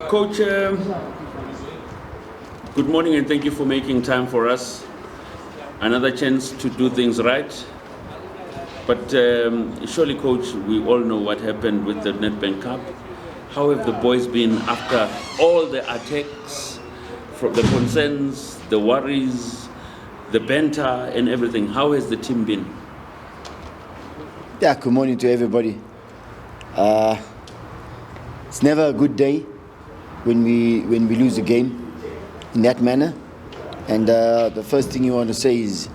Coach, good morning and thank you for making time for us. Another chance to do things right. But surely, Coach, we all know what happened with the Nedbank Cup. How have the boys been after all the attacks, from the concerns, the worries, the banter and everything? How has the team been? Yeah, good morning to everybody. It's never a good day when we lose a game in that manner. And the first thing you want to say is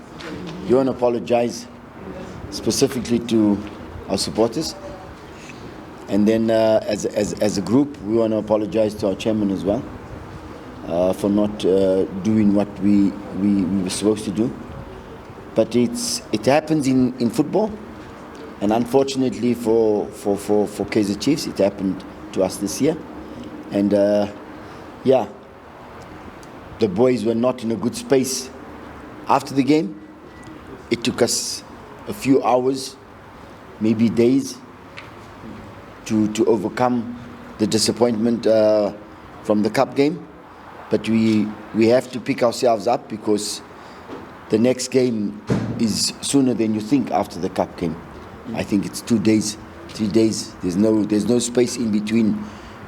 you want to apologize specifically to our supporters. And then as a group, we want to apologize to our chairman as well for not doing what we were supposed to do. But it happens in football. And unfortunately for Kaizer Chiefs, it happened to us this year. And the boys were not in a good space after the game. It took us a few hours, maybe days, to overcome the disappointment from the cup game. But we have to pick ourselves up because the next game is sooner than you think after the cup game. I think it's 2 days, 3 days. There's no space in between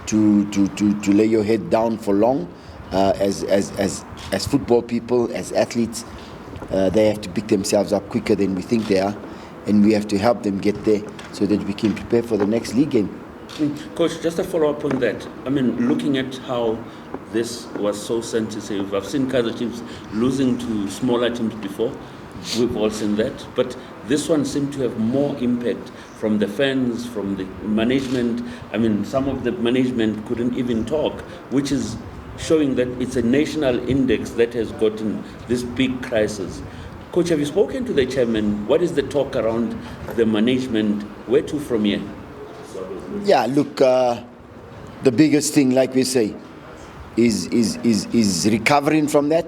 to lay your head down for long. As football people, as athletes, they have to pick themselves up quicker than we think they are, and we have to help them get there so that we can prepare for the next league game. Coach, just a follow-up on that. I mean, looking at how this was so sensitive, I've seen Kaizer Chiefs losing to smaller teams before. We've all seen that. But this one seemed to have more impact from the fans, from the management. I mean, some of the management couldn't even talk, which is showing that it's a national index that has gotten this big crisis. Coach, have you spoken to the chairman? What is the talk around the management? Where to from here? Yeah, look, the biggest thing, like we say, is recovering from that.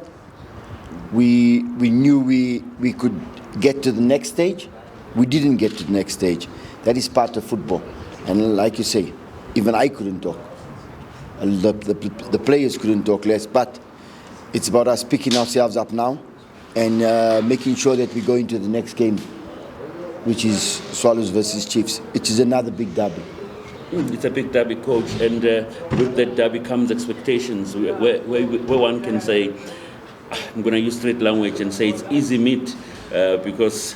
We knew we could get to the next stage. We didn't get to the next stage. That is part of football. And like you say, even I couldn't talk. The players couldn't talk less. But it's about us picking ourselves up now and making sure that we go into the next game, which is Swallows versus Chiefs, which is another big derby. It's a big derby, Coach, and with that derby comes expectations where one can say, I'm going to use street language and say it's easy meat because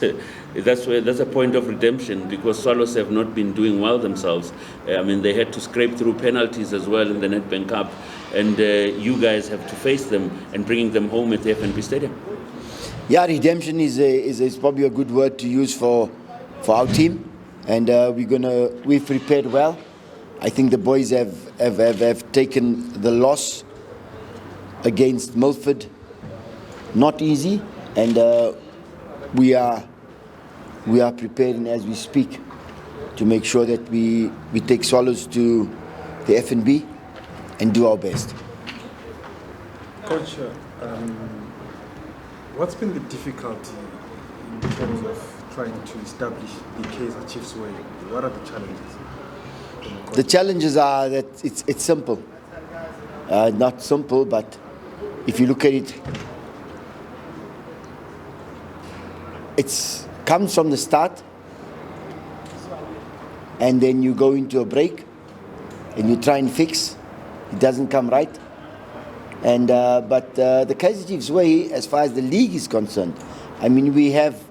that's a point of redemption, because Swallows have not been doing well themselves. I mean, they had to scrape through penalties as well in the Nedbank Cup, and you guys have to face them and bringing them home at the FNB Stadium. Yeah, redemption is probably a good word to use for our team, and we've prepared well. I think the boys have taken the loss against Milford not easy, and we are preparing as we speak to make sure that we take Swallows to the FNB and do our best. Coach, what's been the difficulty in terms of trying to establish the Kaizer Chiefs way? What are the challenges? The challenges are that it's simple. Not simple, but if you look at it, it comes from the start, and then you go into a break, and you try and fix. It doesn't come right. And but the Kaizer Chiefs way, as far as the league is concerned, I mean, we have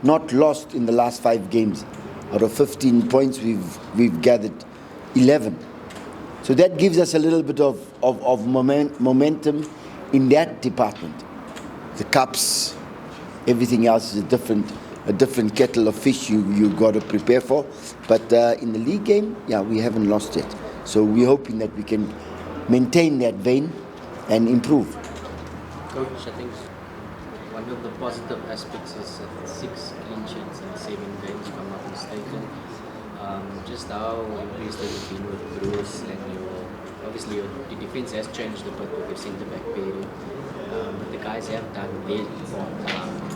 not lost in the last 5 games. Out of 15 points, we've gathered 11. So that gives us a little bit of momentum in that department. The cups, everything else is a different kettle of fish you got to prepare for. But in the league game, yeah, we haven't lost yet. So we're hoping that we can maintain that vein and improve. Coach, I think one of the positive aspects is 6 clean sheets in 7 games, if I'm not mistaken. Just how impressed have you been with Bruce and obviously your defense has changed a bit with your centre-back pairing, but the guys have done their part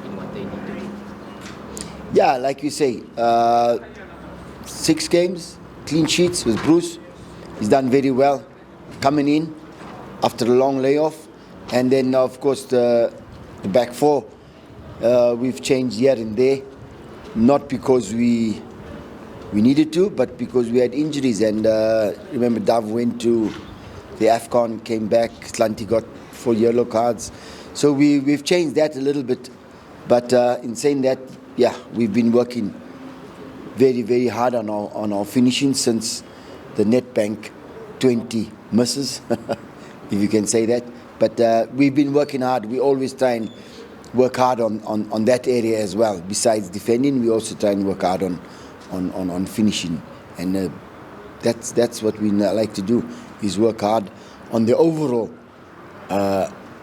in what they need to do. Yeah, like you say, 6 games, clean sheets with Bruce. He's done very well. coming in after a long layoff. And then, of course, the back four, we've changed here and there, not because we needed to, but because we had injuries. And remember, Dav went to the AFCON, came back, Slanti got 4 yellow cards. So we've changed that a little bit. But in saying that, yeah, we've been working very, very hard on our finishing since the Netbank 20 misses, if you can say that. But we've been working hard. We always try and work hard on that area as well. Besides defending, we also try and work hard on finishing. And that's what we like to do, is work hard on the overall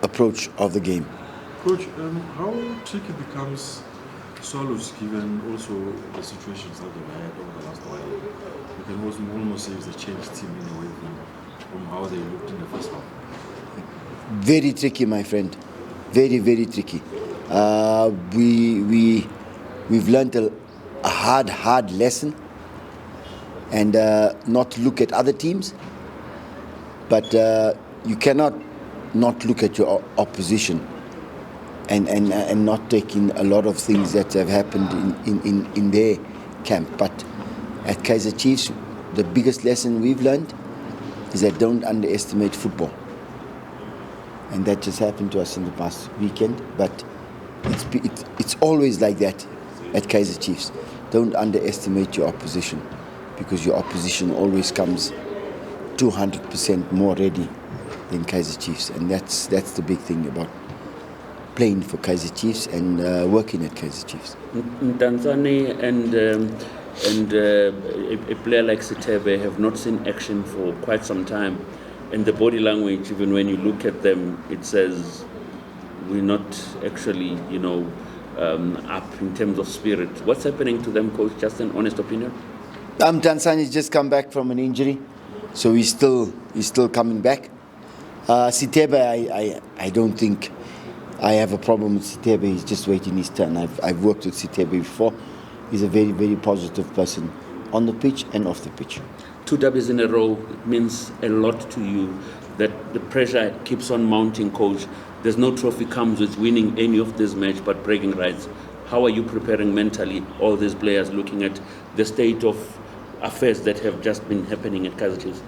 approach of the game. Coach, how tricky becomes Swallows given also the situations that they've had over the last while? You can almost say it's a changed team in a way from how they looked in the first half. Very tricky, my friend. Very, very tricky. We've learned a hard lesson, and not to look at other teams, but you cannot not look at your opposition and not taking a lot of things that have happened in their camp. But at Kaizer Chiefs, the biggest lesson we've learned is that don't underestimate football. And that just happened to us in the past weekend. But it's always like that at Kaizer Chiefs. Don't underestimate your opposition, because your opposition always comes 200% more ready than Kaizer Chiefs. And that's the big thing about playing for Kaizer Chiefs and working at Kaizer Chiefs. Tanzania and a player like Sitebe have not seen action for quite some time. And the body language, even when you look at them, it says we're not actually, up in terms of spirit. What's happening to them, Coach? Just an honest opinion? Tanzania's just come back from an injury, so he's still coming back. Sitebe, I don't think I have a problem with Sitebe. He's just waiting his turn. I've worked with Sitebe before. He's a very, very positive person on the pitch and off the pitch. 2 derbies in a row, it means a lot to you, that the pressure keeps on mounting, Coach. There's no trophy comes with winning any of this match but bragging rights. How are you preparing mentally all these players, looking at the state of affairs that have just been happening at Kaizer Chiefs?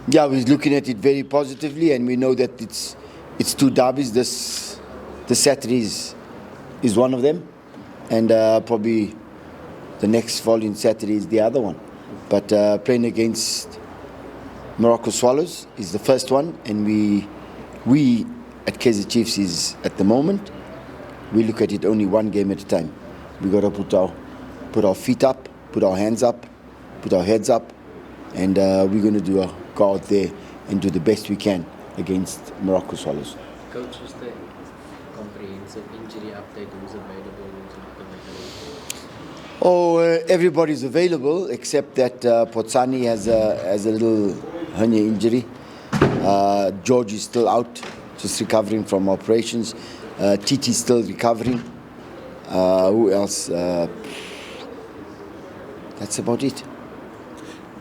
Yeah, we're looking at it very positively, and we know that it's 2 derbies. This Saturday is one of them, and probably the next following Saturday is the other one. But playing against Moroka Swallows is the first one, and we at Kaizer Chiefs is, at the moment, we look at it only one game at a time. We got to put our feet up, put our hands up, put our heads up, and we're going to go out there and do the best we can against Moroka Swallows. Coach, is the comprehensive injury update, who's available, who's not available? Everybody's available except that Potsani has a little hernia injury. George is still out, just recovering from operations. Titi's still recovering. Who else? That's about it.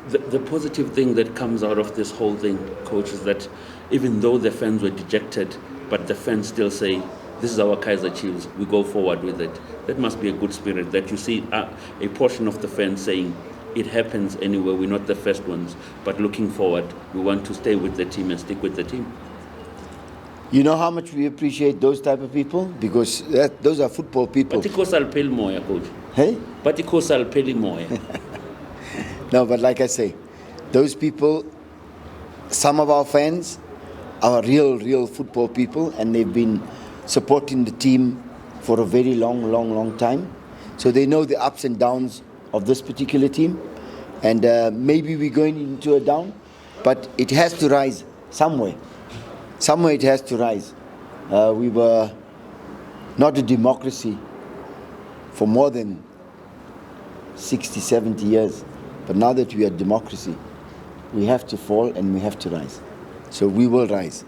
The positive thing that comes out of this whole thing, Coach, is that even though the fans were dejected, but the fans still say, this is our Kaizer Chiefs, we go forward with it. That must be a good spirit, that you see a portion of the fans saying, it happens anyway, we're not the first ones, but looking forward, we want to stay with the team and stick with the team. You know how much we appreciate those type of people? Because those are football people. But ikosal peli moya, Coach. Hey? But ikosal peli moya. No, but like I say, those people, some of our fans are real football people, and they've been supporting the team for a very long time. So they know the ups and downs of this particular team. And maybe we're going into a down, but it has to rise somewhere. Somewhere it has to rise. We were not a democracy for more than 60, 70 years. But now that we are democracy, we have to fall and we have to rise. So we will rise.